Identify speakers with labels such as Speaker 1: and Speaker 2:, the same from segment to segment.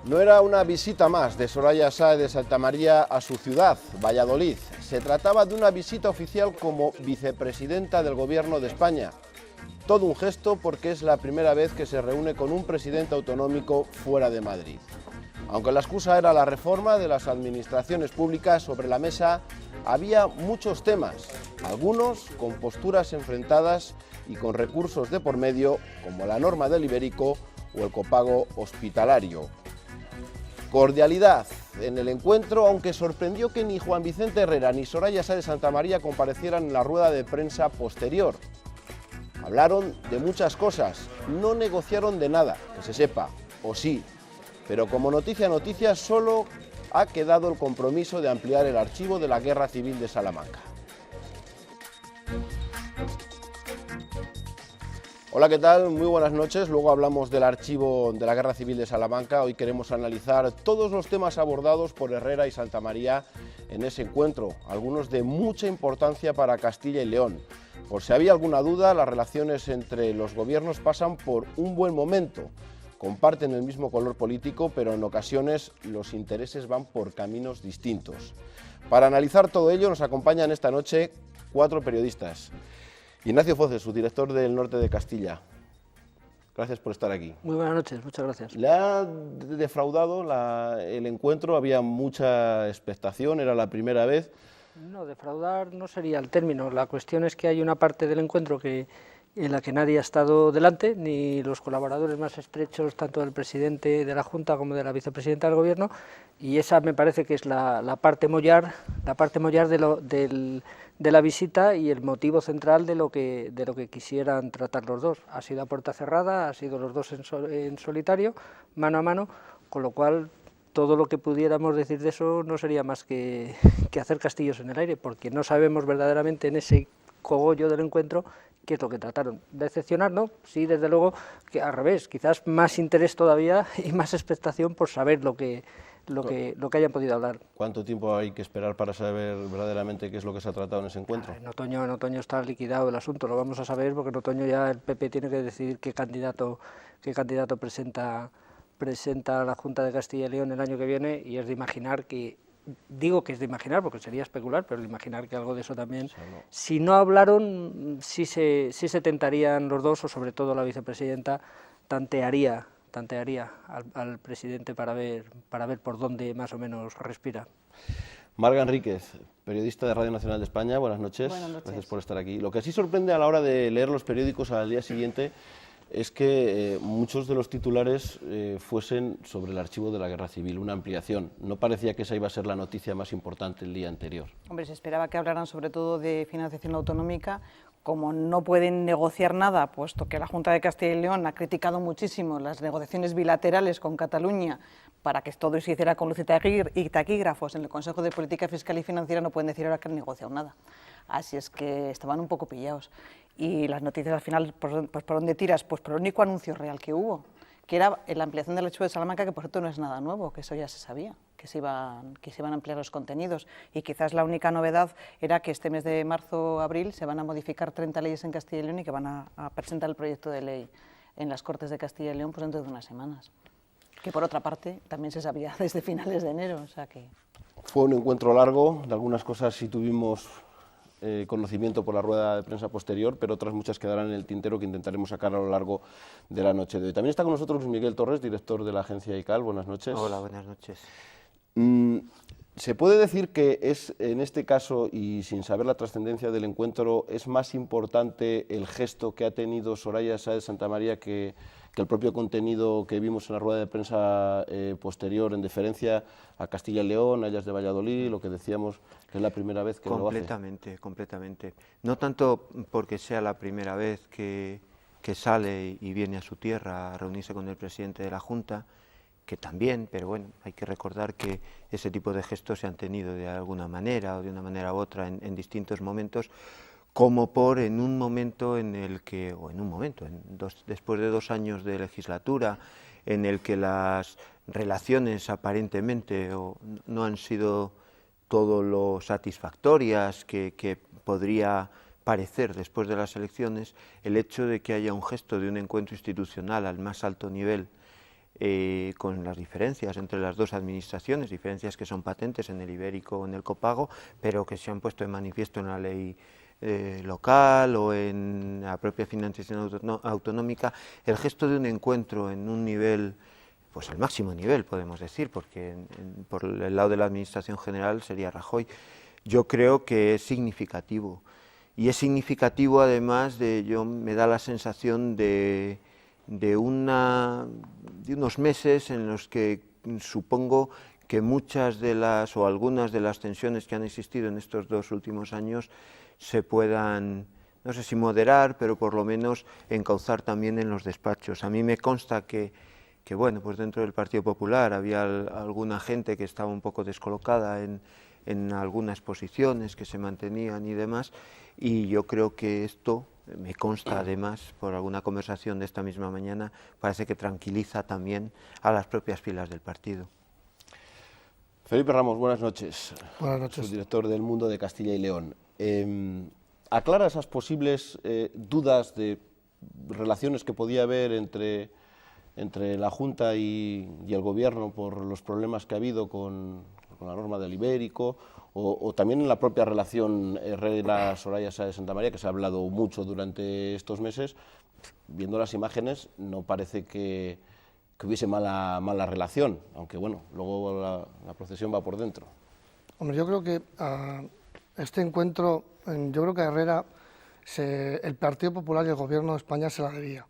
Speaker 1: No era una visita más de Soraya Sáez de Santamaría a su ciudad, Valladolid. Se trataba de una visita oficial como vicepresidenta del Gobierno de España. Todo un gesto porque es la primera vez que se reúne con un presidente autonómico fuera de Madrid. Aunque la excusa era la reforma de las administraciones públicas, sobre la mesa había muchos temas, algunos con posturas enfrentadas y con recursos de por medio, como la norma del ibérico o el copago hospitalario. Cordialidad en el encuentro, aunque sorprendió que ni Juan Vicente Herrera ni Soraya Sáez de Santamaría comparecieran en la rueda de prensa posterior. Hablaron de muchas cosas, no negociaron de nada, que se sepa, o sí, pero como noticia solo ha quedado el compromiso de ampliar el archivo de la Guerra Civil de Salamanca. Hola, ¿qué tal? Muy buenas noches. Luego hablamos del archivo de la Guerra Civil de Salamanca. Hoy queremos analizar todos los temas abordados por Herrera y Santamaría en ese encuentro, algunos de mucha importancia para Castilla y León. Por si había alguna duda, las relaciones entre los gobiernos pasan por un buen momento. Comparten el mismo color político, pero en ocasiones los intereses van por caminos distintos. Para analizar todo ello nos acompañan esta noche 4 periodistas. Ignacio Foces, su director del Norte de Castilla. Gracias por estar aquí.
Speaker 2: Muy buenas noches, muchas gracias.
Speaker 1: ¿Le ha defraudado el encuentro? Había mucha expectación, era la primera vez.
Speaker 2: No, defraudar no sería el término. La cuestión es que hay una parte del encuentro en la que nadie ha estado delante, ni los colaboradores más estrechos, tanto del presidente de la Junta como de la vicepresidenta del Gobierno, y esa me parece que es la parte mollar de la visita y el motivo central de lo que quisieran tratar los dos. Ha sido a puerta cerrada, ha sido los dos en solitario, mano a mano, con lo cual todo lo que pudiéramos decir de eso no sería más que hacer castillos en el aire, porque no sabemos verdaderamente en ese cogollo del encuentro qué es lo que trataron. ¿Decepcionar? No, sí, desde luego, que al revés, quizás más interés todavía y más expectación por saber lo que hayan podido hablar.
Speaker 1: ¿Cuánto tiempo hay que esperar para saber verdaderamente qué es lo que se ha tratado en ese encuentro?
Speaker 2: En otoño está liquidado el asunto, lo vamos a saber porque en otoño ya el PP tiene que decidir qué candidato presenta a la Junta de Castilla y León el año que viene, y es de imaginar que, digo que es de imaginar porque sería especular, pero de imaginar que algo de eso también, si no hablaron, sí se tentarían los dos, o sobre todo la vicepresidenta tantearía al presidente para ver por dónde más o menos respira.
Speaker 1: Marga Enríquez, periodista de Radio Nacional de España, buenas noches.
Speaker 3: Buenas noches.
Speaker 1: Gracias por estar aquí. Lo que sí sorprende a la hora de leer los periódicos al día siguiente es que muchos de los titulares fuesen sobre el archivo de la Guerra Civil, una ampliación. No parecía que esa iba a ser la noticia más importante el día anterior.
Speaker 3: Hombre, se esperaba que hablaran sobre todo de financiación autonómica. Como no pueden negociar nada, puesto que la Junta de Castilla y León ha criticado muchísimo las negociaciones bilaterales con Cataluña para que todo se hiciera con luz y taquígrafos en el Consejo de Política Fiscal y Financiera, no pueden decir ahora que han negociado nada. Así es que estaban un poco pillados. Y las noticias al final, pues ¿por dónde tiras? Pues por el único anuncio real que hubo, que era la ampliación del archivo de Salamanca, que por cierto no es nada nuevo, que eso ya se sabía, que se iban a ampliar los contenidos, y quizás la única novedad era que este mes de marzo-abril se van a modificar 30 leyes en Castilla y León y que van a presentar el proyecto de ley en las Cortes de Castilla y León pues dentro de unas semanas, que por otra parte también se sabía desde finales de enero. O sea que...
Speaker 1: Fue un encuentro largo, de algunas cosas sí tuvimos conocimiento por la rueda de prensa posterior, pero otras muchas quedarán en el tintero que intentaremos sacar a lo largo de la noche de hoy. También está con nosotros Luis Miguel Torres, director de la agencia ICAL. Buenas noches.
Speaker 4: Hola, buenas noches.
Speaker 1: ¿Se puede decir que es, en este caso, y sin saber la trascendencia del encuentro, es más importante el gesto que ha tenido Soraya Sáez de Santamaría que el propio contenido que vimos en la rueda de prensa posterior, en deferencia a Castilla y León, a ellas de Valladolid, lo que decíamos que es la primera vez que lo hace?
Speaker 4: Completamente. No tanto porque sea la primera vez que sale y viene a su tierra a reunirse con el presidente de la Junta, que también, pero bueno, hay que recordar que ese tipo de gestos se han tenido de alguna manera o de una manera u otra en distintos momentos, como en un momento en el que, después de 2 años de legislatura, en el que las relaciones aparentemente no han sido todo lo satisfactorias que podría parecer después de las elecciones, el hecho de que haya un gesto de un encuentro institucional al más alto nivel con las diferencias entre las dos administraciones, diferencias que son patentes en el ibérico o en el copago, pero que se han puesto en manifiesto en la ley local o en la propia financiación autonómica. El gesto de un encuentro en un nivel, pues al máximo nivel podemos decir, porque por el lado de la administración general sería Rajoy, yo creo que es significativo, y es significativo además me da la sensación de unos meses en los que supongo que muchas de las o algunas de las tensiones que han existido en estos 2 últimos años se puedan, no sé si moderar, pero por lo menos encauzar también en los despachos. A mí me consta que bueno, pues dentro del Partido Popular había alguna gente que estaba un poco descolocada en algunas posiciones que se mantenían y demás, y yo creo que esto, me consta además por alguna conversación de esta misma mañana, parece que tranquiliza también a las propias filas del partido.
Speaker 1: Felipe Ramos, buenas noches.
Speaker 5: Buenas noches.
Speaker 1: Subdirector del Mundo de Castilla y León. ¿Aclara esas posibles dudas de relaciones que podía haber entre la Junta y el Gobierno por los problemas que ha habido con la norma del ibérico, o también en la propia relación Herrera-Soraya Sáez de Santamaría, que se ha hablado mucho durante estos meses? Viendo las imágenes no parece que hubiese mala relación, aunque bueno, luego la procesión va por dentro.
Speaker 5: Hombre, yo creo que este encuentro, yo creo que a Herrera el Partido Popular y el Gobierno de España se la debía.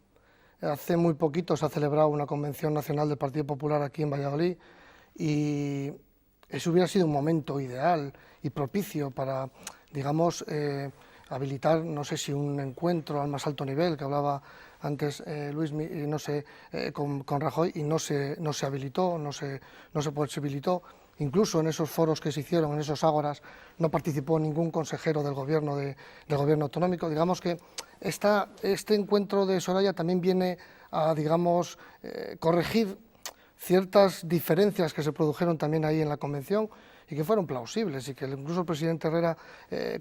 Speaker 5: Hace muy poquito se ha celebrado una convención nacional del Partido Popular aquí en Valladolid, y eso hubiera sido un momento ideal y propicio para, digamos, habilitar, no sé si un encuentro al más alto nivel, que hablaba antes Luis, no sé, con Rajoy, y no se habilitó, no se posibilitó. Incluso en esos foros que se hicieron, en esos ágoras, no participó ningún consejero del gobierno autonómico. Digamos que este encuentro de Soraya también viene a, digamos, corregir ciertas diferencias que se produjeron también ahí en la convención y que fueron plausibles, y que incluso el presidente Herrera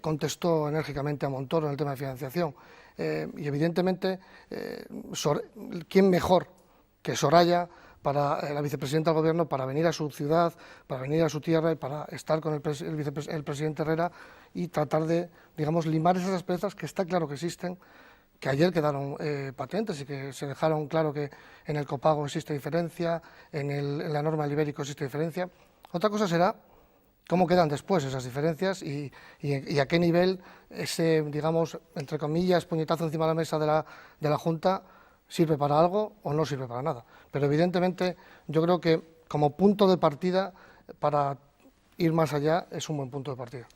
Speaker 5: contestó enérgicamente a Montoro en el tema de financiación. Y evidentemente, ¿quién mejor que Soraya, para la vicepresidenta del Gobierno, para venir a su ciudad, para venir a su tierra y para estar con el presidente Herrera y tratar de, digamos, limar esas asperezas que está claro que existen, que ayer quedaron patentes y que se dejaron claro que en el copago existe diferencia, en la norma del ibérico existe diferencia. Otra cosa será cómo quedan después esas diferencias y a qué nivel ese, digamos, entre comillas, puñetazo encima de la mesa de la Junta sirve para algo o no sirve para nada. Pero evidentemente yo creo que como punto de partida para ir más allá es un buen punto de partida.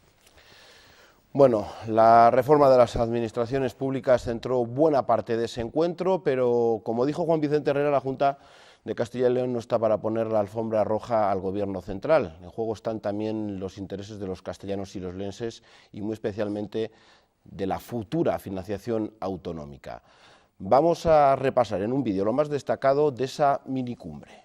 Speaker 1: Bueno, la reforma de las administraciones públicas centró buena parte de ese encuentro, pero como dijo Juan Vicente Herrera, la Junta de Castilla y León no está para poner la alfombra roja al Gobierno central. En juego están también los intereses de los castellanos y los leonses, y muy especialmente de la futura financiación autonómica. Vamos a repasar en un vídeo lo más destacado de esa minicumbre.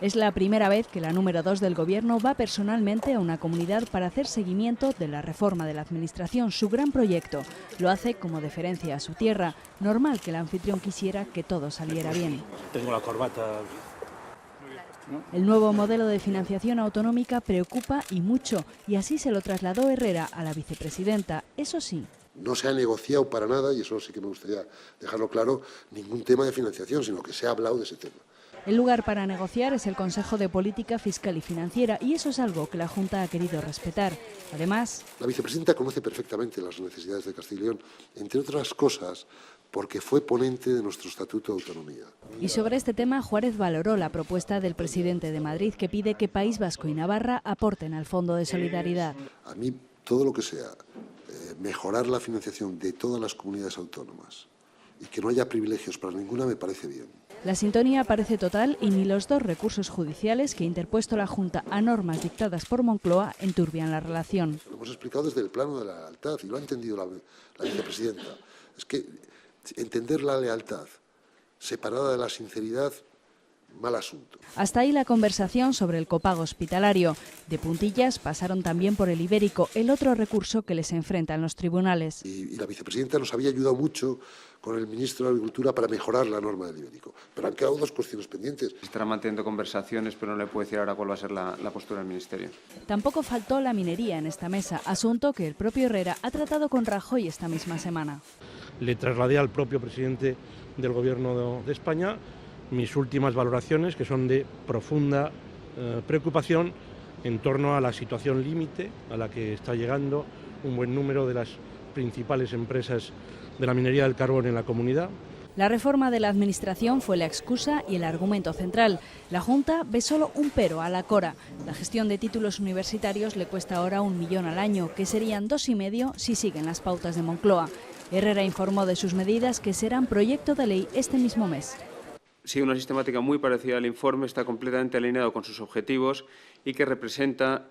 Speaker 6: Es la primera vez que la número 2 del Gobierno va personalmente a una comunidad para hacer seguimiento de la reforma de la Administración, su gran proyecto. Lo hace como deferencia a su tierra. Normal que el anfitrión quisiera que todo saliera bien.
Speaker 7: Tengo la corbata.
Speaker 6: El nuevo modelo de financiación autonómica preocupa y mucho, y así se lo trasladó Herrera a la vicepresidenta. Eso sí,
Speaker 8: no se ha negociado para nada, y eso sí que me gustaría dejarlo claro, ningún tema de financiación, sino que se ha hablado de ese tema.
Speaker 6: El lugar para negociar es el Consejo de Política Fiscal y Financiera, y eso es algo que la Junta ha querido respetar. Además,
Speaker 8: la vicepresidenta conoce perfectamente las necesidades de Castilla y León, entre otras cosas, porque fue ponente de nuestro Estatuto de Autonomía.
Speaker 6: Y sobre este tema, Juárez valoró la propuesta del presidente de Madrid, que pide que País Vasco y Navarra aporten al Fondo de Solidaridad.
Speaker 8: A mí, todo lo que sea mejorar la financiación de todas las comunidades autónomas y que no haya privilegios para ninguna me parece bien.
Speaker 6: La sintonía parece total y ni los 2 recursos judiciales que ha interpuesto la Junta a normas dictadas por Moncloa enturbian la relación.
Speaker 8: Lo hemos explicado desde el plano de la lealtad y lo ha entendido la vicepresidenta. Es que entender la lealtad separada de la sinceridad mal asunto.
Speaker 6: Hasta ahí la conversación sobre el copago hospitalario. De puntillas pasaron también por el ibérico, el otro recurso que les enfrenta en los tribunales.
Speaker 8: Y la vicepresidenta nos había ayudado mucho con el ministro de Agricultura para mejorar la norma del ibérico. Pero han quedado dos cuestiones pendientes.
Speaker 7: Estará manteniendo conversaciones, pero no le puedo decir ahora cuál va a ser la postura del Ministerio.
Speaker 6: Tampoco faltó la minería en esta mesa, asunto que el propio Herrera ha tratado con Rajoy esta misma semana.
Speaker 9: Le trasladé al propio presidente del Gobierno de España mis últimas valoraciones, que son de profunda preocupación en torno a la situación límite a la que está llegando un buen número de las principales empresas de la minería del carbón en la comunidad.
Speaker 6: La reforma de la Administración fue la excusa y el argumento central. La Junta ve solo un pero a la Cora. La gestión de títulos universitarios le cuesta ahora 1 millón al año, que serían 2,5 si siguen las pautas de Moncloa. Herrera informó de sus medidas, que serán proyecto de ley este mismo mes.
Speaker 7: Sigue una sistemática muy parecida al informe, está completamente alineado con sus objetivos y que representa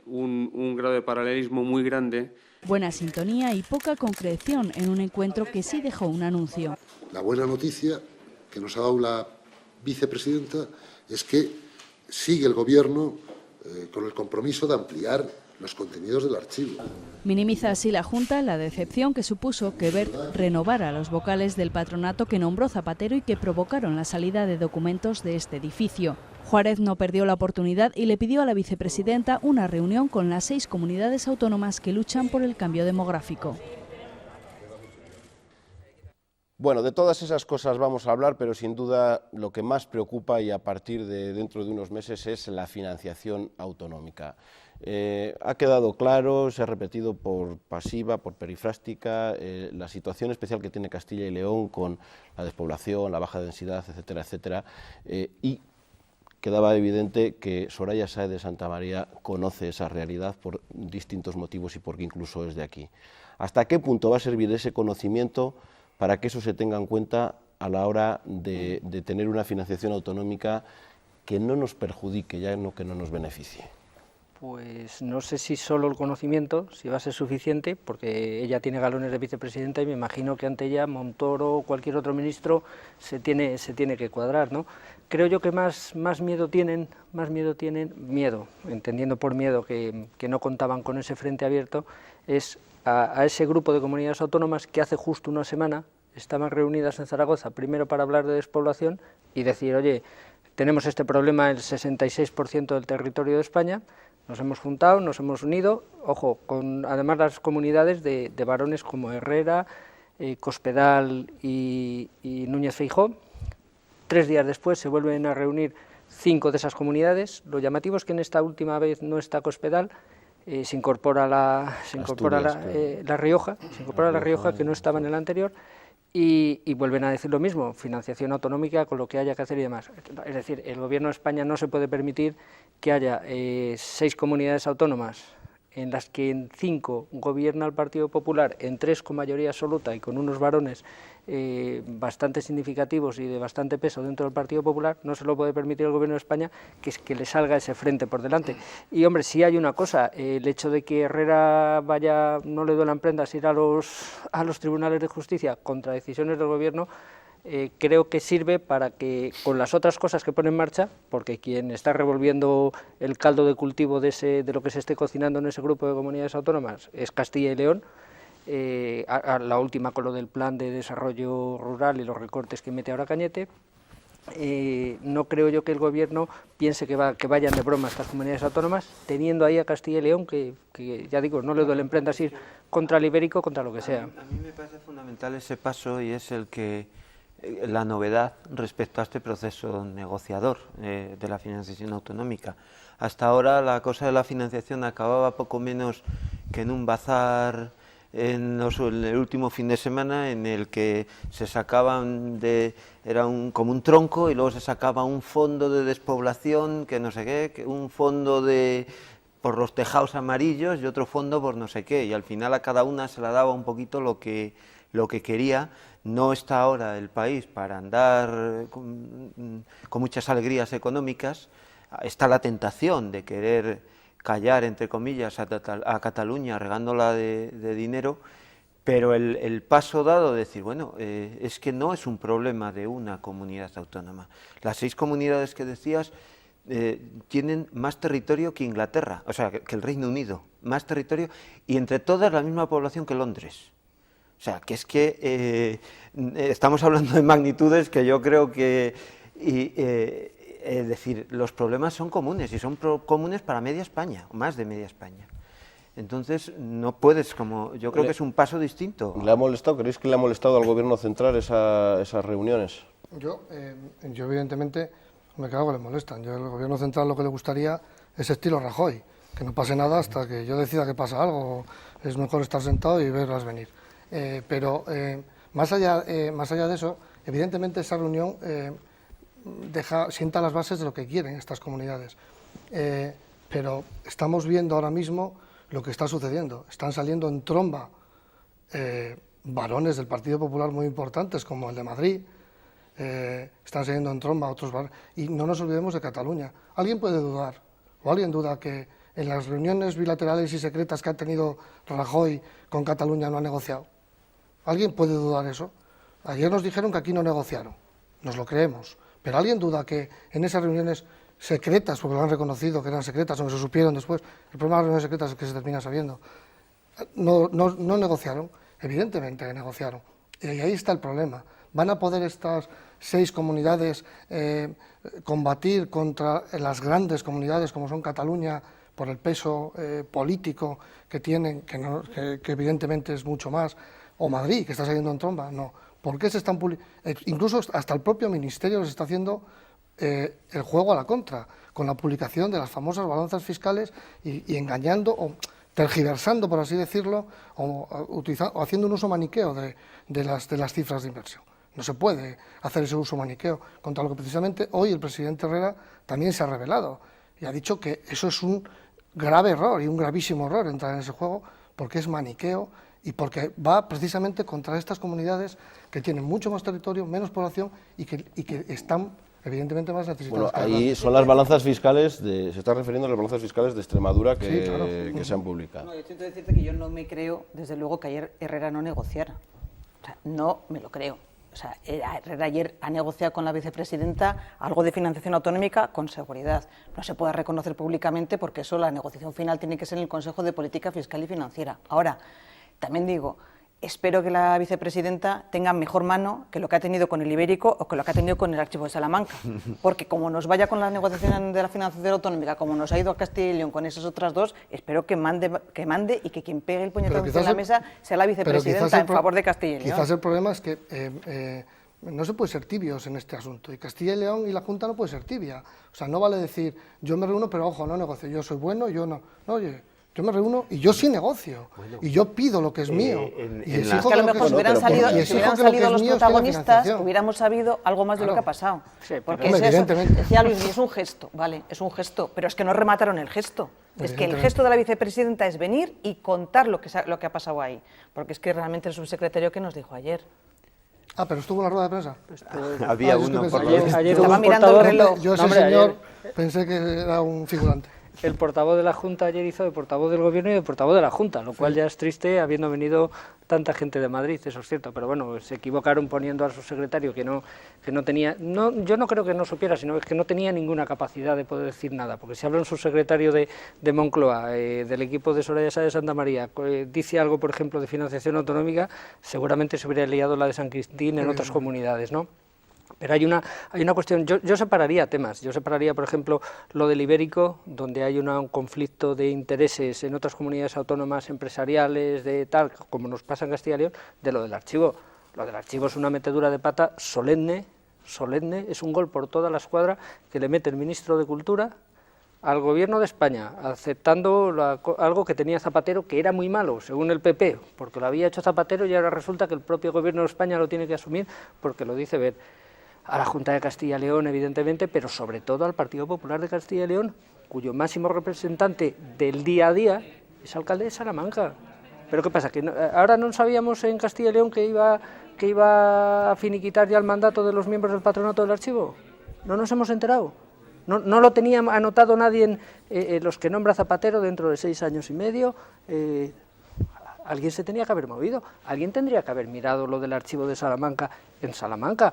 Speaker 7: un grado de paralelismo muy grande.
Speaker 6: Buena sintonía y poca concreción en un encuentro que sí dejó un anuncio.
Speaker 8: La buena noticia que nos ha dado la vicepresidenta es que sigue el Gobierno con el compromiso de ampliar los contenidos del archivo.
Speaker 6: Minimiza así la Junta la decepción que supuso que Wert renovara a los vocales del patronato que nombró Zapatero y que provocaron la salida de documentos de este edificio. Juárez no perdió la oportunidad y le pidió a la vicepresidenta una reunión con las 6 comunidades autónomas que luchan por el cambio demográfico.
Speaker 1: Bueno, de todas esas cosas vamos a hablar, pero sin duda lo que más preocupa y a partir de dentro de unos meses es la financiación autonómica. Ha quedado claro, se ha repetido por pasiva, por perifrástica, la situación especial que tiene Castilla y León con la despoblación, la baja densidad, etcétera, etcétera, y quedaba evidente que Soraya Sáez de Santamaría conoce esa realidad por distintos motivos y porque incluso es de aquí. ¿Hasta qué punto va a servir ese conocimiento para que eso se tenga en cuenta a la hora de tener una financiación autonómica que no nos perjudique, ya no que no nos beneficie?
Speaker 2: Pues no sé si solo el conocimiento, si va a ser suficiente, porque ella tiene galones de vicepresidenta y me imagino que ante ella Montoro o cualquier otro ministro se tiene que cuadrar, ¿no? Creo yo que más miedo tienen, entendiendo por miedo que no contaban con ese frente abierto, es a ese grupo de comunidades autónomas que hace justo una semana estaban reunidas en Zaragoza, primero para hablar de despoblación y decir, oye, tenemos este problema en el 66% del territorio de España, nos hemos juntado, nos hemos unido, ojo, con además las comunidades de varones como Herrera, Cospedal y Núñez Feijóo. 3 días después se vuelven a reunir 5 de esas comunidades. Lo llamativo es que en esta última vez no está Cospedal, se incorpora la Rioja, que no estaba en el anterior, y vuelven a decir lo mismo, financiación autonómica con lo que haya que hacer y demás. Es decir, el Gobierno de España no se puede permitir que haya 6 comunidades autónomas en las que en 5 gobierna el Partido Popular, en 3 con mayoría absoluta y con unos varones bastante significativos y de bastante peso dentro del Partido Popular, no se lo puede permitir el Gobierno de España que le salga ese frente por delante. Y hombre, sí hay una cosa, el hecho de que Herrera vaya, no le duelan prendas ir a los tribunales de justicia contra decisiones del Gobierno, creo que sirve para que con las otras cosas que pone en marcha, porque quien está revolviendo el caldo de cultivo de lo que se esté cocinando en ese grupo de comunidades autónomas es Castilla y León, la última con lo del plan de desarrollo rural y los recortes que mete ahora Cañete. No creo yo que el Gobierno piense que vayan de broma estas comunidades autónomas, teniendo ahí a Castilla y León, que ya digo, no le duelen prendas ir contra el ibérico, contra lo que sea.
Speaker 4: A mí me parece fundamental ese paso y es la novedad respecto a este proceso negociador de la financiación autonómica. Hasta ahora la cosa de la financiación acababa poco menos que en un bazar en el último fin de semana en el que se sacaban como un tronco y luego se sacaba un fondo de despoblación que no sé qué, un fondo por los tejados amarillos y otro fondo por no sé qué, y al final a cada una se la daba un poquito lo que quería. No está ahora el país para andar con muchas alegrías económicas, está la tentación de querer callar, entre comillas, a Cataluña regándola de dinero, Pero el paso dado de decir, bueno, es que no es un problema de una comunidad autónoma. Las 6 comunidades que decías tienen más territorio que Inglaterra, o sea, que el Reino Unido, más territorio, y entre todas la misma población que Londres. O sea, que es que estamos hablando de magnitudes que yo creo que, es decir, los problemas son comunes, y son comunes para media España, o más de media España. Entonces, no puedes, yo creo que es un paso distinto.
Speaker 1: ¿Le ha molestado? ¿Creéis que le ha molestado al Gobierno central esas reuniones?
Speaker 5: Yo evidentemente me cago que le molestan. Yo al Gobierno central lo que le gustaría es estilo Rajoy, que no pase nada hasta que yo decida que pasa algo. Es mejor estar sentado y verlas venir. Pero más allá de eso, evidentemente esa reunión sienta las bases de lo que quieren estas comunidades. Pero estamos viendo ahora mismo lo que está sucediendo. Están saliendo en tromba varones del Partido Popular muy importantes, como el de Madrid, están saliendo en tromba otros varones, y no nos olvidemos de Cataluña. ¿Alguien puede dudar, o alguien duda que en las reuniones bilaterales y secretas que ha tenido Rajoy con Cataluña no ha negociado? ¿Alguien puede dudar eso? Ayer nos dijeron que aquí no negociaron, nos lo creemos, pero ¿alguien duda que en esas reuniones secretas, porque lo han reconocido que eran secretas, o que se supieron después, el problema de las reuniones secretas es que se termina sabiendo, no negociaron? Evidentemente que negociaron, y ahí está el problema. ¿Van a poder estas 6 comunidades combatir contra las grandes comunidades como son Cataluña, por el peso político que tienen, que evidentemente es mucho más, o Madrid, que está saliendo en tromba? No. ¿Por qué se están incluso hasta el propio Ministerio les está haciendo el juego a la contra, con la publicación de las famosas balanzas fiscales y engañando o tergiversando, por así decirlo, o haciendo un uso maniqueo de las cifras de inversión? No se puede hacer ese uso maniqueo, contra lo que precisamente hoy el presidente Herrera también se ha rebelado y ha dicho que eso es un grave error y un gravísimo error entrar en ese juego, porque es maniqueo y porque va precisamente contra estas comunidades que tienen mucho más territorio, menos población y que están evidentemente más necesitadas.
Speaker 1: Bueno, ahí son las balanzas fiscales, se está refiriendo a las balanzas fiscales de Extremadura que,
Speaker 5: sí, claro,
Speaker 1: que se han publicado.
Speaker 3: No, yo siento decirte que yo no me creo, desde luego, que ayer Herrera no negociara. O sea, no me lo creo. O sea, Herrera ayer ha negociado con la vicepresidenta algo de financiación autonómica con seguridad. No se puede reconocer públicamente porque eso, la negociación final tiene que ser en el Consejo de Política Fiscal y Financiera. Ahora, también digo, espero que la vicepresidenta tenga mejor mano que lo que ha tenido con el Ibérico o que lo que ha tenido con el Archivo de Salamanca, porque como nos vaya con la negociación de la financiación autonómica, como nos ha ido a Castilla y León con esas otras 2, espero que mande y que quien pegue el puñetazo en la mesa sea la vicepresidenta en favor de Castilla y León.
Speaker 5: Quizás el problema es que no se puede ser tibios en este asunto, y Castilla y León y la Junta no puede ser tibia. O sea, no vale decir, yo me reúno, pero ojo, no negocio, yo soy bueno, yo no. No, oye, yo me reúno y yo sí negocio, y yo pido lo que es mío. Y
Speaker 3: es que a lo mejor si hubieran salido los protagonistas, hubiéramos sabido algo más de lo que ha pasado.
Speaker 2: Sí,
Speaker 3: porque es eso, decía Luis, es un gesto, vale, es un gesto, pero es que no remataron el gesto. Es que el gesto de la vicepresidenta es venir y contar lo que ha pasado ahí, porque es que realmente el subsecretario que nos dijo ayer.
Speaker 5: Ah, pero estuvo en la rueda de prensa.
Speaker 4: Había uno por
Speaker 2: ayer
Speaker 3: estaba mirando el reloj.
Speaker 5: Yo ese señor pensé que era un figurante.
Speaker 2: El portavoz de la Junta ayer hizo de portavoz del Gobierno y de portavoz de la Junta, lo cual ya es triste habiendo venido tanta gente de Madrid, eso es cierto, pero bueno, se equivocaron poniendo al subsecretario que no tenía, yo no creo que no supiera, sino que no tenía ninguna capacidad de poder decir nada, porque si habla un subsecretario de Moncloa, del equipo de Soraya Sáez de Santa María, dice algo, por ejemplo, de financiación autonómica, seguramente se hubiera liado la de San Quintín en otras comunidades, ¿no? Pero hay una cuestión, yo separaría temas, yo separaría, por ejemplo, lo del Ibérico, donde hay un conflicto de intereses en otras comunidades autónomas empresariales, de tal, como nos pasa en Castilla y León, de lo del archivo. Lo del archivo es una metedura de pata solemne, es un gol por toda la escuadra que le mete el ministro de Cultura al Gobierno de España, aceptando algo que tenía Zapatero, que era muy malo, según el PP, porque lo había hecho Zapatero y ahora resulta que el propio Gobierno de España lo tiene que asumir porque lo dice ver. A la Junta de Castilla y León, evidentemente, pero sobre todo al Partido Popular de Castilla y León, cuyo máximo representante del día a día es alcalde de Salamanca. ¿Pero qué pasa? ¿Que ahora no sabíamos en Castilla y León que iba a finiquitar ya el mandato de los miembros del patronato del archivo? ¿No nos hemos enterado? ¿No lo tenía anotado nadie en los que nombra Zapatero dentro de 6 años y medio? alguien se tenía que haber movido, alguien tendría que haber mirado lo del archivo de Salamanca en Salamanca.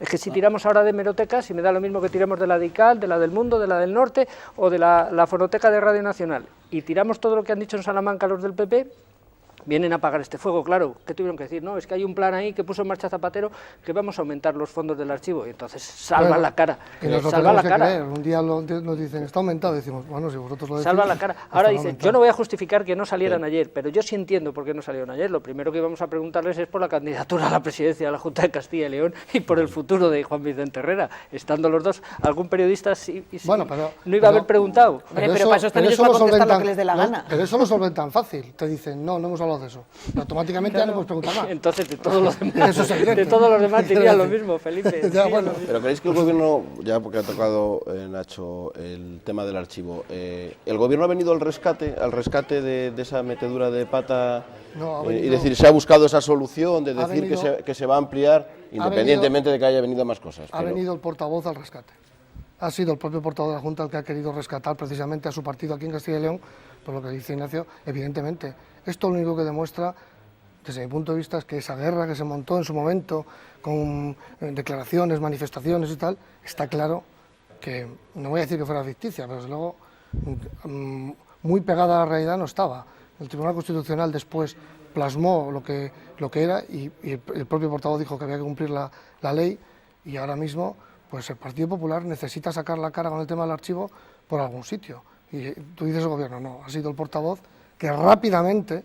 Speaker 2: Es que si tiramos ahora de hemerotecas, si me da lo mismo que tiremos de la DICAL, de la del Mundo, de la del Norte o de la fonoteca de Radio Nacional, y tiramos todo lo que han dicho en Salamanca los del PP, vienen a apagar este fuego. Claro, ¿qué tuvieron que decir? No, es que hay un plan ahí que puso en marcha Zapatero que vamos a aumentar los fondos del archivo, y entonces salvan la cara.
Speaker 5: Y nosotros
Speaker 2: salvan la cara.
Speaker 5: Creer. Un día nos dicen, está aumentado, decimos, bueno, si vosotros lo decís...
Speaker 2: Salvan la cara. Ahora dicen, yo no voy a justificar que no salieran ayer, pero yo sí entiendo por qué no salieron ayer. Lo primero que íbamos a preguntarles es por la candidatura a la presidencia de la Junta de Castilla y León y por el futuro de Juan Vicente Herrera. Estando los dos, algún periodista bueno, no iba a haber preguntado.
Speaker 3: Pero para eso están ellos para contestar lo que les dé la gana.
Speaker 5: Pero eso lo solventan fácil. Te dicen, no hemos hablado de eso. Automáticamente claro. Ya no puedes preguntar más.
Speaker 2: Entonces, de todos los demás dirían lo mismo, Felipe.
Speaker 5: Ya, bueno.
Speaker 1: Pero ¿creéis que el Gobierno, ya porque ha tocado Nacho el tema del archivo, el Gobierno ha venido al rescate de esa metedura de pata y decir, se ha buscado esa solución de decir que se va a ampliar independientemente de que haya venido más cosas?
Speaker 5: Ha venido el portavoz al rescate. Ha sido el propio portavoz de la Junta el que ha querido rescatar precisamente a su partido aquí en Castilla y León, por lo que dice Ignacio, evidentemente. Esto lo único que demuestra, desde mi punto de vista, es que esa guerra que se montó en su momento, con declaraciones, manifestaciones y tal, está claro que, no voy a decir que fuera ficticia, pero desde luego muy pegada a la realidad no estaba. El Tribunal Constitucional después plasmó lo que era y el propio portavoz dijo que había que cumplir la ley, y ahora mismo pues el Partido Popular necesita sacar la cara con el tema del archivo por algún sitio. Y tú dices el Gobierno, no, ha sido el portavoz que rápidamente,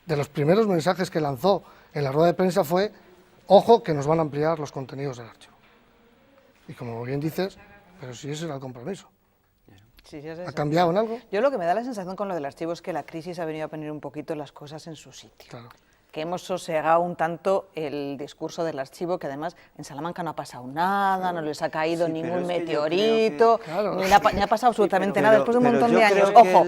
Speaker 5: de los primeros mensajes que lanzó en la rueda de prensa fue, ojo que nos van a ampliar los contenidos del archivo. Y como bien dices, pero si ese era el compromiso.
Speaker 3: Sí,
Speaker 5: ¿Ha cambiado en algo?
Speaker 3: Yo lo que me da la sensación con lo del archivo es que la crisis ha venido a poner un poquito las cosas en su sitio.
Speaker 5: Claro.
Speaker 3: Que hemos sosegado un tanto el discurso del archivo, que además en Salamanca no ha pasado nada, no les ha caído ningún meteorito, ni ha pasado absolutamente nada después de un montón de años. Ojo,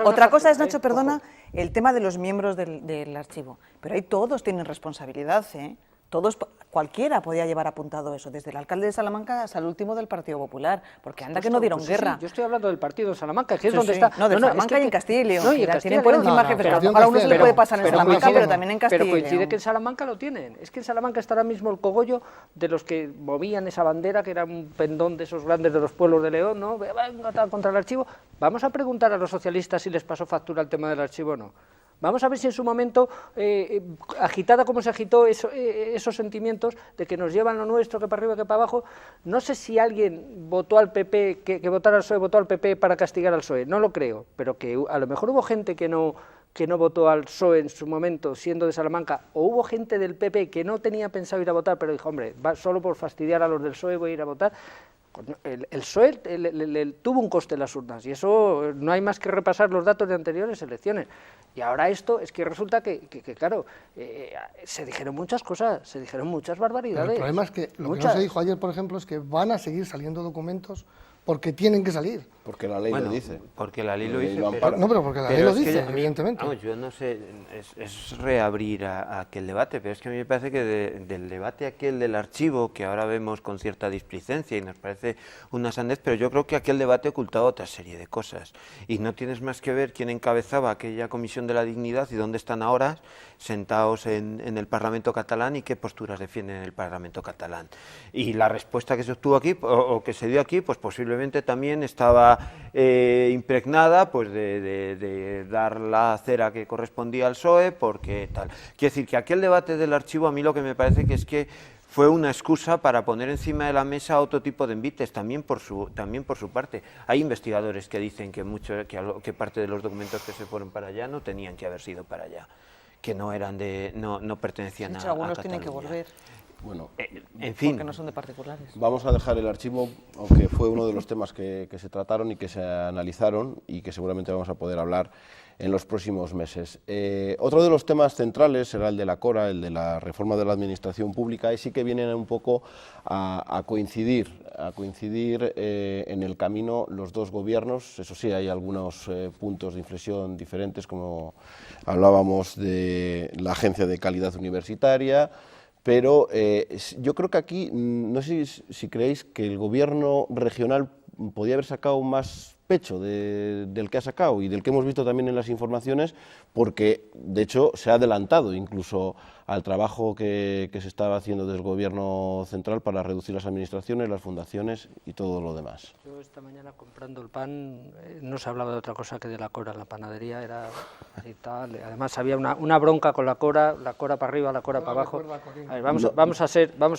Speaker 3: otra cosa es, Nacho, perdona, el tema de los miembros del archivo. Pero ahí todos tienen responsabilidad, ¿eh? Todos, cualquiera podía llevar apuntado eso, desde el alcalde de Salamanca hasta el último del Partido Popular, porque anda que no dieron guerra.
Speaker 2: Sí, yo estoy hablando del partido de Salamanca, que es donde está...
Speaker 3: No, de Salamanca y en Castilla y León. Tienen por encima jefes, a uno se le puede pasar en Salamanca, pero también en Castilla y León.
Speaker 2: Pero coincide que en Salamanca lo tienen. Es que en Salamanca está ahora mismo el cogollo de los que movían esa bandera, que era un pendón de esos grandes de los pueblos de León, ¿no? Venga, contra el archivo. Vamos a preguntar a los socialistas si les pasó factura el tema del archivo o no. Vamos a ver si en su momento, agitada como se agitó esos sentimientos de que nos llevan lo nuestro, que para arriba, que para abajo, no sé si alguien votó al PP, que votara al PSOE, votó al PP para castigar al PSOE, no lo creo, pero que a lo mejor hubo gente que no votó al PSOE en su momento, siendo de Salamanca, o hubo gente del PP que no tenía pensado ir a votar, pero dijo, hombre, solo por fastidiar a los del PSOE voy a ir a votar. El PSOE tuvo un coste en las urnas, y eso no hay más que repasar los datos de anteriores elecciones. Y ahora esto es que resulta que claro, se dijeron muchas cosas, se dijeron muchas barbaridades.
Speaker 5: Pero el problema es que lo que no se dijo ayer, por ejemplo, es que van a seguir saliendo documentos porque tienen que salir.
Speaker 1: Porque la ley lo dice.
Speaker 4: Porque la ley lo dice.
Speaker 5: No, pero porque la ley lo dice, evidentemente.
Speaker 4: Vamos, yo no sé, es reabrir a aquel debate, pero es que a mí me parece que del debate aquel del archivo, que ahora vemos con cierta displicencia y nos parece una sandez, pero yo creo que aquel debate ocultaba otra serie de cosas. Y no tienes más que ver quién encabezaba aquella Comisión de la Dignidad y dónde están ahora sentados en el Parlamento catalán y qué posturas defienden en el Parlamento catalán. Y la respuesta que se obtuvo aquí, o que se dio aquí, pues posiblemente también estaba impregnada pues de dar la cera que correspondía al PSOE, porque tal. Quiero decir que aquel debate del archivo a mí lo que me parece que es que fue una excusa para poner encima de la mesa otro tipo de envites, también por su parte. Hay investigadores que dicen que parte de los documentos que se fueron para allá no tenían que haber sido para allá, que no eran no pertenecían a Cataluña.
Speaker 3: Algunos tienen que volver.
Speaker 1: Bueno,
Speaker 4: en fin,
Speaker 3: porque no son de particulares.
Speaker 1: Vamos a dejar el archivo, aunque fue uno de los temas que se trataron y que se analizaron y que seguramente vamos a poder hablar en los próximos meses. Otro de los temas centrales será el de la CORA, el de la reforma de la administración pública, y sí que vienen un poco a coincidir en el camino los dos gobiernos. Eso sí, hay algunos puntos de inflexión diferentes, como hablábamos de la Agencia de Calidad Universitaria. Pero yo creo que aquí, no sé si creéis que el gobierno regional podía haber sacado más pecho del que ha sacado y del que hemos visto también en las informaciones, porque de hecho se ha adelantado incluso al trabajo que se estaba haciendo desde el Gobierno central para reducir las administraciones, las fundaciones y todo lo demás.
Speaker 2: Yo esta mañana comprando el pan no se hablaba de otra cosa que de la cora en la panadería, era y tal. Además había una bronca con la cora para arriba, la cora para abajo. A ver, vamos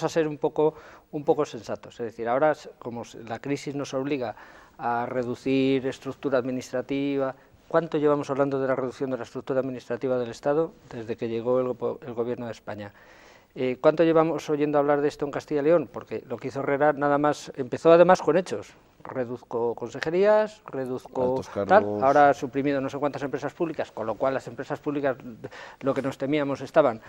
Speaker 2: a ser un poco sensatos, es decir, ahora como la crisis nos obliga a reducir estructura administrativa. ¿Cuánto llevamos hablando de la reducción de la estructura administrativa del Estado desde que llegó el Gobierno de España? ¿Cuánto llevamos oyendo hablar de esto en Castilla y León? Porque lo que hizo Herrera nada más, empezó además con hechos. Reduzco consejerías, reduzco tal, ahora ha suprimido no sé cuántas empresas públicas, con lo cual las empresas públicas, lo que nos temíamos, estaban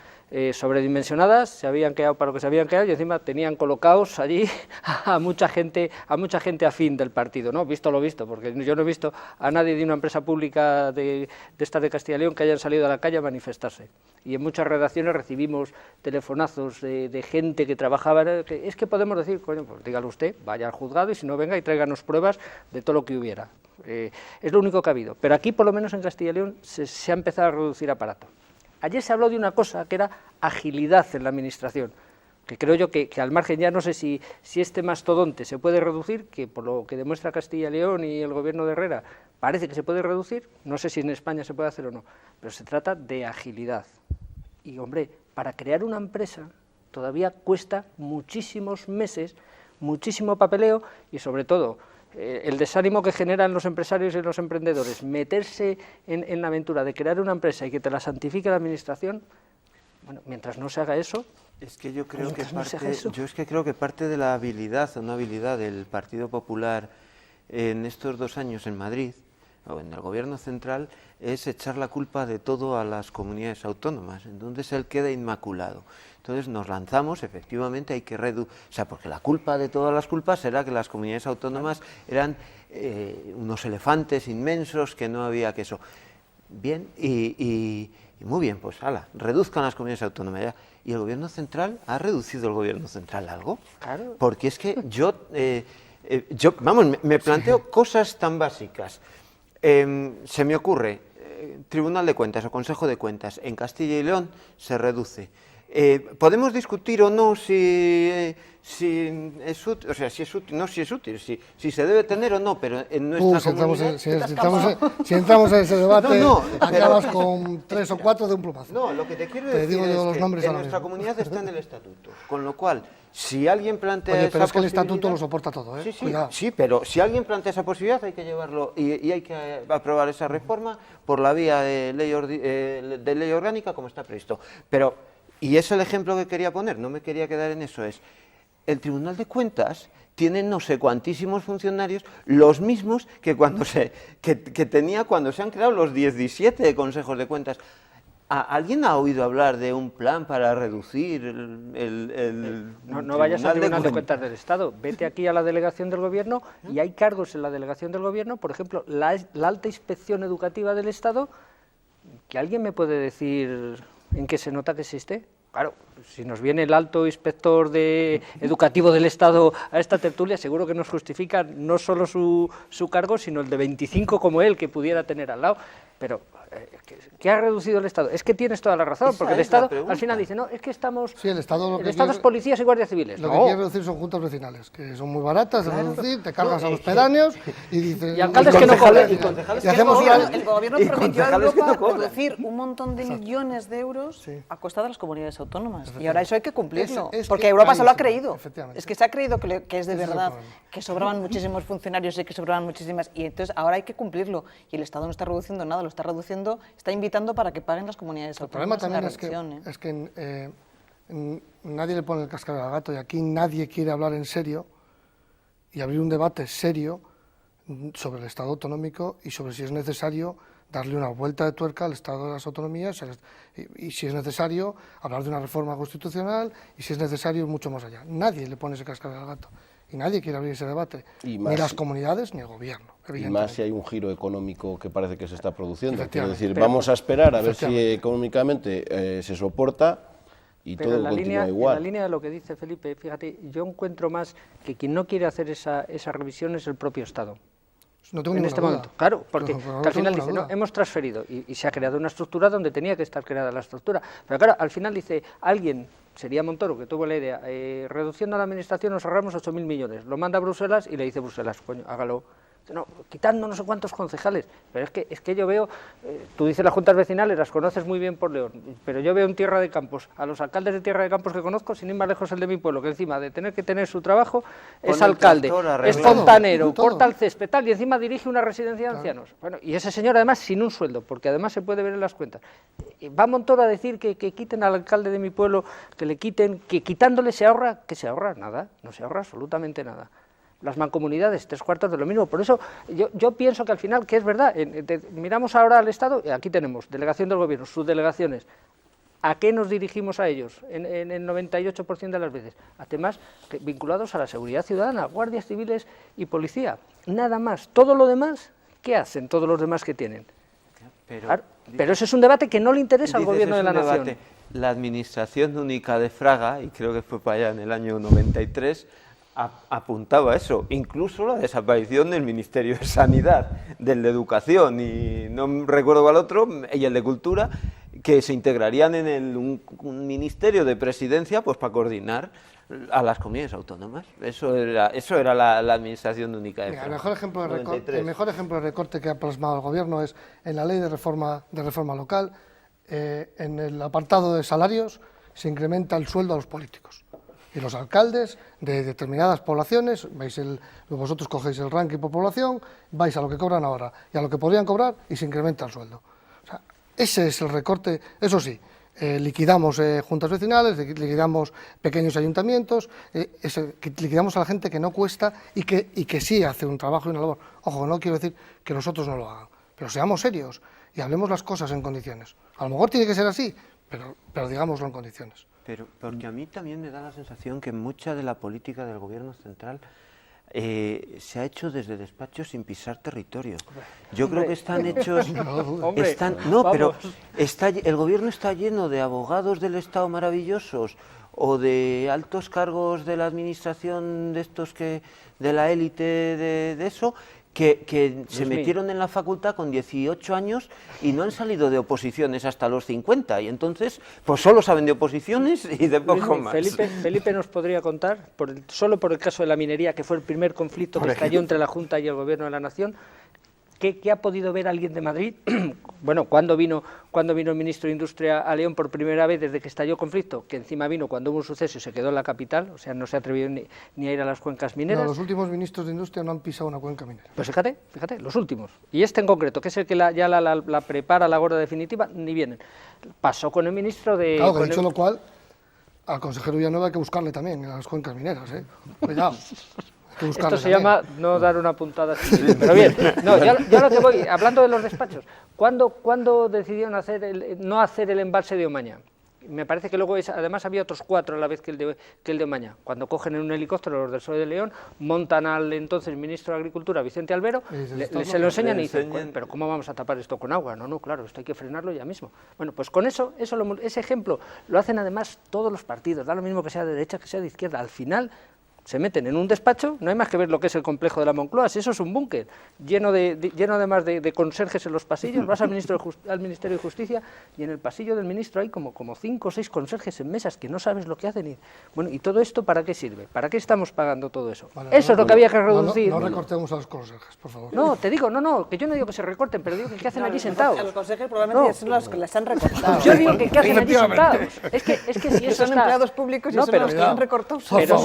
Speaker 2: sobredimensionadas, se habían quedado para lo que se habían quedado y encima tenían colocados allí a mucha gente afín del partido, ¿no? Visto lo visto, porque yo no he visto a nadie de una empresa pública de estas de Castilla y León que hayan salido a la calle a manifestarse. Y en muchas redacciones recibimos telefonazos de gente que trabajaba, es que podemos decir, coño, pues dígalo usted, vaya al juzgado y si no venga y tráiganos pruebas de todo lo que hubiera. Es lo único que ha habido. Pero aquí, por lo menos en Castilla y León, se ha empezado a reducir aparato. Ayer se habló de una cosa que era agilidad en la administración, que creo yo que al margen ya no sé si este mastodonte se puede reducir, que por lo que demuestra Castilla y León y el gobierno de Herrera parece que se puede reducir, no sé si en España se puede hacer o no, pero se trata de agilidad. Y hombre, para crear una empresa todavía cuesta muchísimos meses, muchísimo papeleo y sobre todo el desánimo que generan los empresarios y los emprendedores, meterse en la aventura de crear una empresa y que te la santifique la administración, bueno, mientras no se haga eso...
Speaker 4: Es que yo creo que parte de la habilidad, una habilidad del Partido Popular en estos 2 años en Madrid, o en el Gobierno central, es echar la culpa de todo a las comunidades autónomas, entonces él queda inmaculado. Entonces nos lanzamos, efectivamente hay que reducir, o sea, porque la culpa de todas las culpas era que las comunidades autónomas eran unos elefantes inmensos, que no había que eso. Bien, y muy bien, pues ala, reduzcan las comunidades autónomas ya. ¿Y el Gobierno central? ¿Ha reducido el Gobierno central algo?
Speaker 2: Claro.
Speaker 4: Porque es que vamos, me planteo cosas tan básicas. Se me ocurre, Tribunal de Cuentas o Consejo de Cuentas, en Castilla y León se reduce. Podemos discutir o no si es útil, o sea, si es útil, no si es útil, si se debe tener o no, pero en nuestra comunidad...
Speaker 5: Si entramos en ese debate, acabas con 3 o 4 de un plumazo.
Speaker 4: No, lo que te quiero decir es que nuestra comunidad está en el estatuto, con lo cual, si alguien plantea
Speaker 5: Oye, pero es que el estatuto lo soporta todo, ¿eh?
Speaker 4: Sí, pero si alguien plantea esa posibilidad hay que llevarlo y hay que aprobar esa reforma por la vía de ley orgánica como está previsto. Pero, y es el ejemplo que quería poner, no me quería quedar en eso, es el Tribunal de Cuentas tiene no sé cuantísimos funcionarios, los mismos que tenía cuando se han creado los 17 consejos de cuentas. ¿Alguien ha oído hablar de un plan para reducir el
Speaker 2: No vayas al Tribunal de Cuentas del Estado, vete aquí a la delegación del Gobierno y hay cargos en la delegación del Gobierno, por ejemplo, la Alta Inspección Educativa del Estado, que alguien me puede decir en qué se nota que existe. Claro, si nos viene el alto inspector educativo del Estado a esta tertulia, seguro que nos justifica no solo su cargo, sino el de 25 como él que pudiera tener al lado. Pero, ¿qué ha reducido el Estado? Es que tienes toda la razón, porque el Estado al final dice, no, es que estamos...
Speaker 5: Sí, el Estado
Speaker 2: es policías y guardias civiles.
Speaker 5: Lo que quiere reducir son juntas vecinales, que son muy baratas de reducir, te cargas a los pedáneos y dices...
Speaker 2: Y alcaldes que no cobran.
Speaker 3: El Gobierno prometió a Europa reducir un montón de millones de euros a costa de las comunidades autónomas. Y ahora eso hay que cumplirlo, porque Europa se lo ha creído. Es que se ha creído que es de verdad, que sobraban muchísimos funcionarios y que sobraban muchísimas... Y entonces ahora hay que cumplirlo. Y el Estado no está reduciendo nada, lo está reduciendo, está invitando para que paguen las comunidades autónomas.
Speaker 5: El problema también es que nadie le pone el cascabel al gato y aquí nadie quiere hablar en serio y abrir un debate serio sobre el Estado autonómico y sobre si es necesario darle una vuelta de tuerca al Estado de las autonomías y si es necesario hablar de una reforma constitucional y si es necesario ir mucho más allá. Nadie le pone ese cascabel al gato. Y nadie quiere abrir ese debate, ni las comunidades ni el gobierno.
Speaker 1: Y más si hay un giro económico que parece que se está produciendo. Quiero decir, vamos a esperar a ver si económicamente se soporta y todo continúa igual.
Speaker 2: En la línea de lo que dice Felipe, fíjate, yo encuentro más que quien no quiere hacer esa revisión es el propio Estado.
Speaker 5: No tengo
Speaker 2: en este
Speaker 5: duda.
Speaker 2: momento, claro, porque
Speaker 5: No,
Speaker 2: que al final
Speaker 5: tengo
Speaker 2: dice, no,
Speaker 5: duda.
Speaker 2: hemos transferido y se ha creado una estructura donde tenía que estar creada la estructura. Pero claro, al final dice, alguien, sería Montoro, que tuvo la idea, reduciendo la administración nos ahorramos 8.000 millones, lo manda a Bruselas y le dice Bruselas, coño, hágalo. No, quitando no sé cuántos concejales, pero es que yo veo, tú dices las juntas vecinales, las conoces muy bien por León, pero yo veo en Tierra de Campos, a los alcaldes de Tierra de Campos que conozco, sin ir más lejos el de mi pueblo, que encima de tener que tener su trabajo, es alcalde, es fontanero, corta el césped, tal, y encima dirige una residencia de ancianos. Bueno, y ese señor además sin un sueldo, porque además se puede ver en las cuentas. Va Montoro a decir que quiten al alcalde de mi pueblo, que le quiten, que quitándole se ahorra, que se ahorra nada, no se ahorra absolutamente nada. Las mancomunidades, 3/4 de lo mismo. Por eso yo pienso que al final, que es verdad, miramos ahora al Estado, aquí tenemos delegación del Gobierno, subdelegaciones. ¿A qué nos dirigimos a ellos en el 98% de las veces? A temas vinculados a la seguridad ciudadana, guardias civiles y policía. Nada más. Todo lo demás, ¿qué hacen todos los demás que tienen? Pero ese es un debate que no le interesa al Gobierno de la Nación.
Speaker 4: La Administración Única de Fraga, y creo que fue para allá en el año 93, apuntaba a eso, incluso la desaparición del Ministerio de Sanidad, del de Educación y no recuerdo cuál otro, y el de Cultura, que se integrarían en un ministerio de presidencia pues para coordinar a las comunidades autónomas. Eso era la Administración Única de Fraga.
Speaker 5: El mejor ejemplo de recorte que ha plasmado el Gobierno es en la Ley de Reforma Local, en el apartado de salarios se incrementa el sueldo a los políticos. Y los alcaldes de determinadas poblaciones, vosotros cogéis el ranking por población, vais a lo que cobran ahora y a lo que podrían cobrar y se incrementa el sueldo. O sea, ese es el recorte, eso sí, liquidamos juntas vecinales, liquidamos pequeños ayuntamientos, liquidamos a la gente que no cuesta y que sí hace un trabajo y una labor. Ojo, no quiero decir que los otros no lo hagan, pero seamos serios y hablemos las cosas en condiciones. A lo mejor tiene que ser así, pero digámoslo en condiciones.
Speaker 4: Pero porque a mí también me da la sensación que mucha de la política del Gobierno central se ha hecho desde despachos sin pisar territorio. Yo creo que están hechos... el Gobierno está lleno de abogados del Estado maravillosos o de altos cargos de la Administración de estos de la élite de eso, que se metieron en la facultad con 18 años y no han salido de oposiciones hasta los 50, y entonces pues solo saben de oposiciones y de poco más.
Speaker 2: Felipe nos podría contar, solo por el caso de la minería, que fue el primer conflicto que estalló entre la Junta y el Gobierno de la Nación, ¿qué ha podido ver alguien de Madrid? Bueno, ¿cuándo vino el ministro de Industria a León por primera vez desde que estalló el conflicto? Que encima vino cuando hubo un suceso y se quedó en la capital, o sea, no se atrevió ni a ir a las cuencas mineras.
Speaker 5: No, los últimos ministros de Industria no han pisado una cuenca minera.
Speaker 2: Pues fíjate, los últimos. Y este en concreto, que es el que ya la prepara la gorda definitiva, ni vienen. Pasó con el ministro de...
Speaker 5: Claro, dicho lo cual, al consejero Villanueva hay que buscarle también en las cuencas mineras, Cuidado.
Speaker 2: Esto se llama no dar una puntada sin pero bien, no, yo lo que voy, hablando de los despachos, ¿cuándo decidieron no hacer el embalse de Omaña? Me parece que luego además había otros 4 a la vez que el de Omaña. Cuando cogen en un helicóptero los del PSOE de León, montan al entonces ministro de Agricultura, Vicente Albero, se lo enseñan y dicen, pero ¿cómo vamos a tapar esto con agua? No, claro, esto hay que frenarlo ya mismo. Bueno, pues con ese ejemplo lo hacen además todos los partidos, da lo mismo que sea de derecha que sea de izquierda, al final se meten en un despacho, no hay más que ver lo que es el complejo de la Moncloa, si eso es un búnker, lleno además de conserjes en los pasillos, vas al Ministerio de Justicia y en el pasillo del ministro hay como 5 o 6 conserjes en mesas que no sabes lo que hacen. ¿Y todo esto para qué sirve? ¿Para qué estamos pagando todo eso? Eso es lo que había que reducir.
Speaker 5: No recortemos a los conserjes, por favor.
Speaker 2: No, te digo, que yo no digo que se recorten, pero digo que ¿qué hacen allí sentados?
Speaker 3: A los conserjes probablemente son los que les han recortado.
Speaker 2: Yo digo que ¿qué hacen allí sentados? Es que si eso
Speaker 3: son empleados públicos y son los que han recortado.
Speaker 2: Pero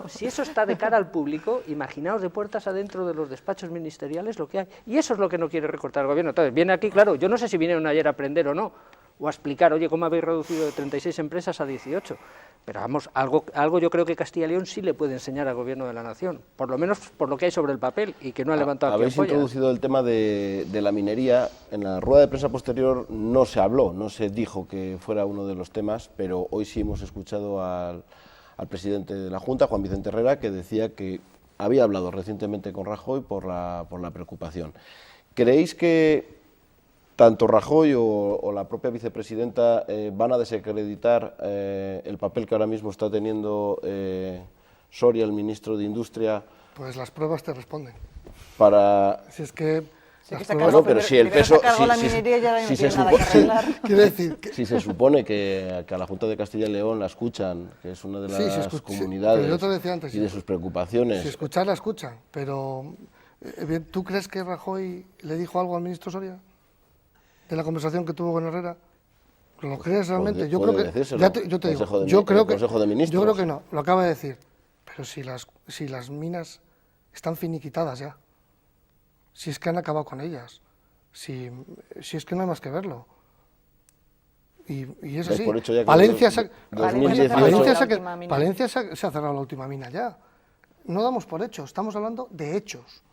Speaker 2: si eso está de cara al público, imaginaos de puertas adentro de los despachos ministeriales lo que hay. Y eso es lo que no quiere recortar el Gobierno. Entonces, viene aquí, claro, yo no sé si vinieron ayer a aprender o no, o a explicar, oye, cómo habéis reducido de 36 empresas a 18. Pero vamos, algo yo creo que Castilla y León sí le puede enseñar al Gobierno de la Nación, por lo menos por lo que hay sobre el papel y que no ha levantado aquí
Speaker 1: Habéis introducido el tema de la minería. En la rueda de prensa posterior no se habló, no se dijo que fuera uno de los temas, pero hoy sí hemos escuchado al presidente de la Junta, Juan Vicente Herrera, que decía que había hablado recientemente con Rajoy por la preocupación. ¿Creéis que tanto Rajoy o la propia vicepresidenta van a desacreditar el papel que ahora mismo está teniendo Soria, el ministro de Industria?
Speaker 5: Pues las pruebas te responden.
Speaker 1: para...
Speaker 5: Si es que...
Speaker 1: Bueno, pero si el peso...
Speaker 5: Si
Speaker 1: se supone que a la Junta de Castilla y León la escuchan, que es una de las comunidades y de sus preocupaciones...
Speaker 5: Si escuchar, la escuchan, pero... ¿Tú crees que Rajoy le dijo algo al ministro Soria de la conversación que tuvo con Herrera? ¿Lo crees realmente? Yo creo que... Yo te digo, yo creo que no, lo acaba de decir. Pero si las minas están finiquitadas ya, si es que han acabado con ellas, si es que no hay más que verlo. Y es así. Palencia se ha cerrado la última mina ya. No damos por hechos, estamos hablando de hechos.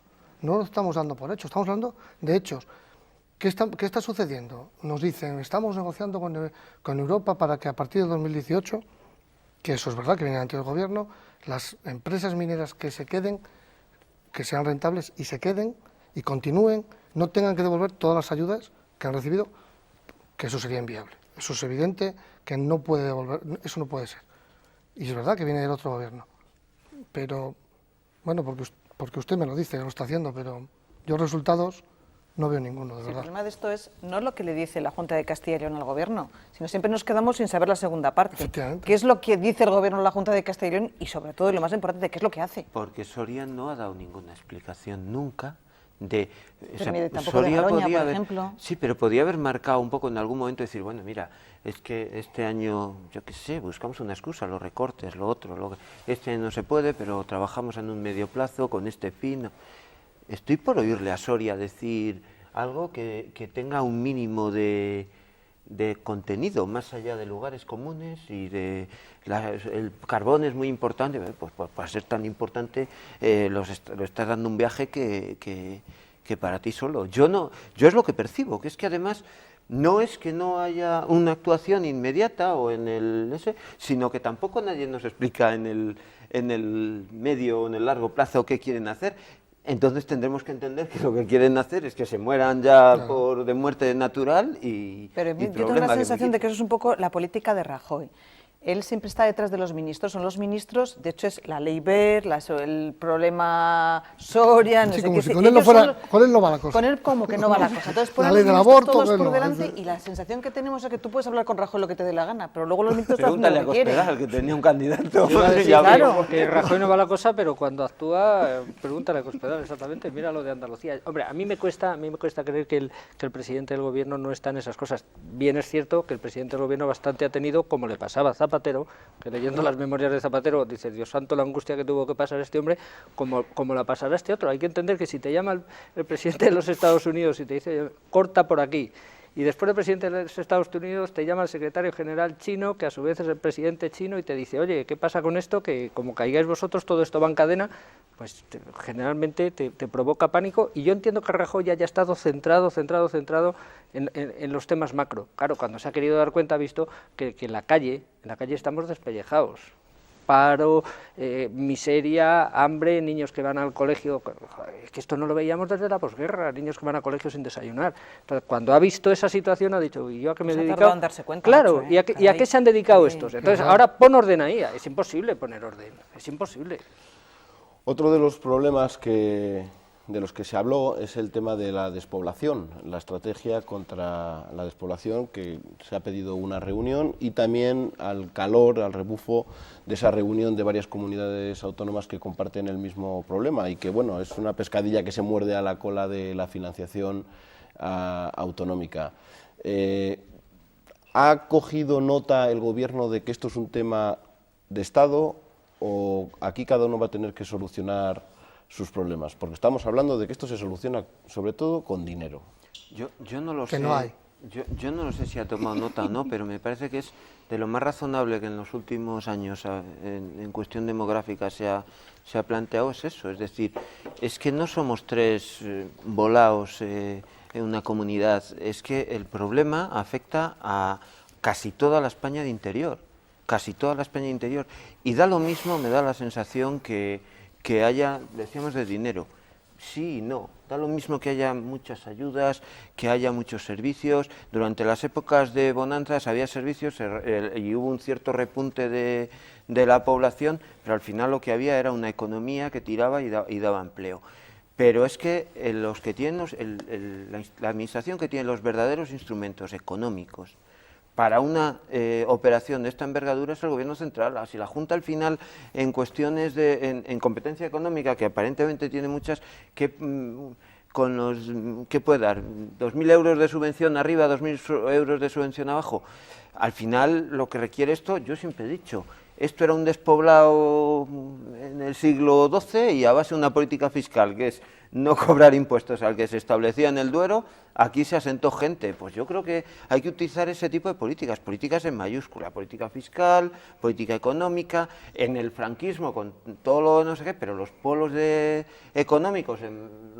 Speaker 5: No lo estamos dando por hechos, estamos hablando de hechos. ¿Qué está sucediendo? Nos dicen, estamos negociando con Europa para que a partir de 2018, que eso es verdad, que viene ante el gobierno, las empresas mineras que se queden, que sean rentables y se queden y continúen, no tengan que devolver todas las ayudas que han recibido, que eso sería inviable. Eso es evidente que no puede devolver, eso no puede ser. Y es verdad que viene del otro gobierno. Pero, bueno, porque usted me lo dice, lo está haciendo, pero yo resultados no veo ninguno, de verdad.
Speaker 3: El problema de esto es no lo que le dice la Junta de Castilla y León al Gobierno, sino siempre nos quedamos sin saber la segunda parte. ¿Qué es lo que dice el Gobierno a la Junta de Castilla y León? Y sobre todo, y lo más importante, ¿qué es lo que hace?
Speaker 4: Porque Soria no ha dado ninguna explicación nunca de...
Speaker 3: tampoco de Garoña, por ejemplo.
Speaker 4: Sí, pero podía haber marcado un poco en algún momento, decir, bueno, mira, es que este año, yo qué sé, buscamos una excusa, los recortes, lo otro, este año no se puede, pero trabajamos en un medio plazo con este fin. Estoy por oírle a Soria decir algo que tenga un mínimo de contenido, más allá de lugares comunes y de... el carbón es muy importante, pues para ser tan importante lo estás dando un viaje que para ti solo. Yo es lo que percibo, que es que además no es que no haya una actuación inmediata o en el ese, sino que tampoco nadie nos explica en el medio o en el largo plazo qué quieren hacer. Entonces tendremos que entender que lo que quieren hacer es que se mueran ya de muerte natural y...
Speaker 3: Pero yo tengo la sensación de que eso es un poco la política de Rajoy. Él siempre está detrás de los ministros, son los ministros, de hecho es la ley Wert, el problema Soria, no sé
Speaker 5: como
Speaker 3: qué.
Speaker 5: Si con él no fuera, con él no va la cosa.
Speaker 3: Con él como que no va la cosa. Entonces ponen
Speaker 5: la ley del aborto,
Speaker 3: todos por delante y la sensación que tenemos es que tú puedes hablar con Rajoy lo que te dé la gana, pero luego los ministros están haciendo lo que quieren.
Speaker 4: Pregúntale a Cospedal, que tenía un candidato.
Speaker 2: Claro, porque Rajoy no va la cosa, pero cuando actúa, pregúntale a Cospedal, exactamente, mira lo de Andalucía. Hombre, a mí me cuesta creer que el presidente del gobierno no está en esas cosas. Bien es cierto que el presidente del gobierno bastante ha tenido, como le pasaba a Zapatero, que leyendo las memorias de Zapatero, dice, Dios santo, la angustia que tuvo que pasar este hombre, como la pasará este otro. Hay que entender que si te llama el presidente de los Estados Unidos y te dice, corta por aquí, y después el presidente de los Estados Unidos te llama el secretario general chino, que a su vez es el presidente chino, y te dice, oye, ¿qué pasa con esto? Que como caigáis vosotros, todo esto va en cadena, pues generalmente te provoca pánico, y yo entiendo que Rajoy haya estado centrado en los temas macro. Claro, cuando se ha querido dar cuenta ha visto que en la calle estamos despellejados. Paro, miseria, hambre, niños que van al colegio, es que esto no lo veíamos desde la posguerra, niños que van al colegio sin desayunar. Entonces, cuando ha visto esa situación ha dicho, ¿y yo a qué me he dedicado?
Speaker 3: En darse cuenta,
Speaker 2: claro, ¿y a qué se han dedicado estos? Entonces, ahora pon orden ahí, es imposible poner orden, es imposible.
Speaker 1: Otro de los problemas de los que se habló es el tema de la despoblación, la estrategia contra la despoblación, que se ha pedido una reunión, y también al rebufo de esa reunión de varias comunidades autónomas que comparten el mismo problema y que, bueno, es una pescadilla que se muerde a la cola de la financiación autonómica. ¿Ha cogido nota el Gobierno de que esto es un tema de Estado o aquí cada uno va a tener que solucionar sus problemas? Porque estamos hablando de que esto se soluciona sobre todo con dinero.
Speaker 4: Yo no lo sé.
Speaker 5: No hay.
Speaker 4: Yo no lo sé si ha tomado nota o no, pero me parece que es de lo más razonable que en los últimos años en cuestión demográfica se ha planteado, es eso. Es decir, es que no somos tres volados en una comunidad, es que el problema afecta a casi toda la España de interior, y da lo mismo, me da la sensación que haya, decíamos, de dinero. Sí y no, da lo mismo que haya muchas ayudas, que haya muchos servicios. Durante las épocas de bonanzas había servicios y hubo un cierto repunte de la población, pero al final lo que había era una economía que tiraba y daba empleo. pero es que los que tienen la administración que tiene los verdaderos instrumentos económicos para una operación de esta envergadura es el Gobierno central. Si la Junta al final, en cuestiones en competencia económica, que aparentemente tiene muchas, ¿qué puede dar? ¿2.000 euros de subvención arriba, 2.000 euros de subvención abajo? Al final, lo que requiere esto, yo siempre he dicho, esto era un despoblado en el siglo XII y a base de una política fiscal que es no cobrar impuestos al que se establecía en el Duero, aquí se asentó gente. Pues yo creo que hay que utilizar ese tipo de políticas en mayúscula, política fiscal, política económica, en el franquismo con todo lo no sé qué, pero los polos económicos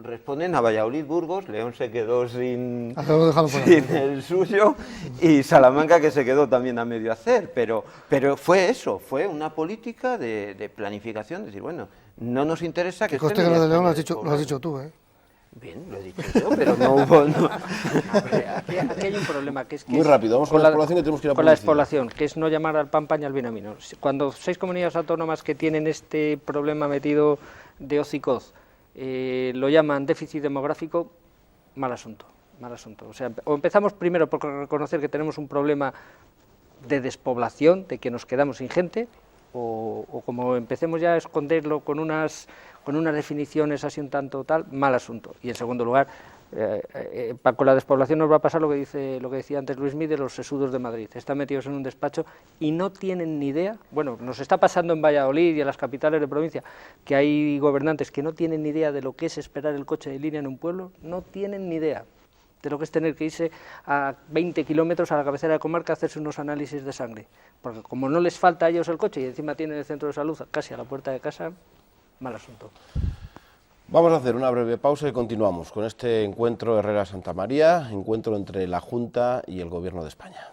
Speaker 4: responden a Valladolid, Burgos, León se quedó sin el suyo y Salamanca que se quedó también a medio hacer, pero fue eso, fue una política de planificación, decir, bueno, no nos interesa que...
Speaker 5: Coste Grande de León lo has dicho tú, ¿eh?
Speaker 4: Bien, lo he dicho yo, pero no hubo... No.
Speaker 2: Aquí hay un problema, que es que...
Speaker 1: Muy rápido, vamos con la despoblación, que tenemos que ir a
Speaker 2: con la despoblación, que es no llamar al pan pañal vino vino. Cuando 6 comunidades autónomas que tienen este problema metido de hocicoz lo llaman déficit demográfico, mal asunto, mal asunto. O sea, o empezamos primero por reconocer que tenemos un problema de despoblación, de que nos quedamos sin gente, o como empecemos ya a esconderlo con unas definiciones así un tanto tal, mal asunto. Y en segundo lugar, con la despoblación nos va a pasar lo que decía antes Luismi de los sesudos de Madrid. Están metidos en un despacho y no tienen ni idea. Bueno, nos está pasando en Valladolid y en las capitales de provincia, que hay gobernantes que no tienen ni idea de lo que es esperar el coche de línea en un pueblo, no tienen ni idea de lo que es tener que irse a 20 kilómetros a la cabecera de comarca a hacerse unos análisis de sangre, porque como no les falta a ellos el coche y encima tienen el centro de salud casi a la puerta de casa, mal asunto.
Speaker 1: Vamos a hacer una breve pausa y continuamos con este encuentro Herrera-Santa María, encuentro entre la Junta y el Gobierno de España.